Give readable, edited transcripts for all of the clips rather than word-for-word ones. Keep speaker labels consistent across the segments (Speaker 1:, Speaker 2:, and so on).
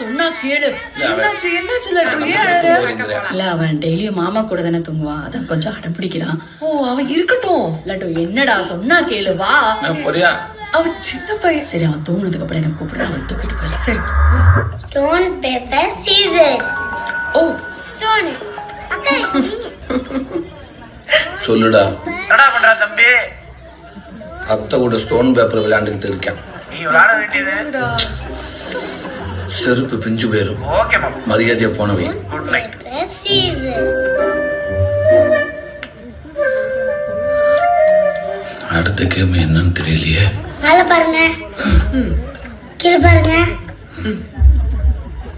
Speaker 1: சொன்னா கேளு. என்னாச்சு லட்டு? ஏன் அழற?
Speaker 2: இல்ல அவன் டெய்லியும் மாமா கூட தானே தூங்குவான், அதான் கொஞ்சம் அடம் பிடிக்கிறான்.
Speaker 1: ஓ அவன் இருக்கட்டும்.
Speaker 2: லட்டு என்னடா சொன்னா கேளு, வா.
Speaker 1: அவன் சின்ன பையன்.
Speaker 2: சரி அவன் தூங்குனதுக்கு அப்புறம் என்ன கூப்பிடுறான், அவன் தூக்கிட்டு போயிடலாம்.
Speaker 1: சரி.
Speaker 3: Stone paper scissor.
Speaker 1: ஓ
Speaker 3: ஸ்டோன் அக்கா
Speaker 4: சொல்லுடா.
Speaker 5: என்னடா பண்ற தம்பி?
Speaker 4: அத்தை கூட ஸ்டோன் பேப்பர் விளையாண்டுக்கிட்டு இருக்கேன்.
Speaker 5: நீ விளையாட வேண்டியது.
Speaker 4: செருப்பு பிஞ்சு போயிரும்.
Speaker 5: ஓகே மாமா.
Speaker 4: மரியாதையா போனவை.
Speaker 5: Good night.
Speaker 3: Paper scissor.
Speaker 4: அடுத்த கேம் என்னன்னு தெரியலையே.
Speaker 3: மேல பாருங்க, கீழே பாருங்க,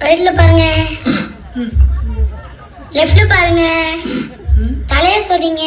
Speaker 3: ரைட்ல பாருங்க, லெஃப்ட்ல பாருங்க, தலைய சொல்றீங்க.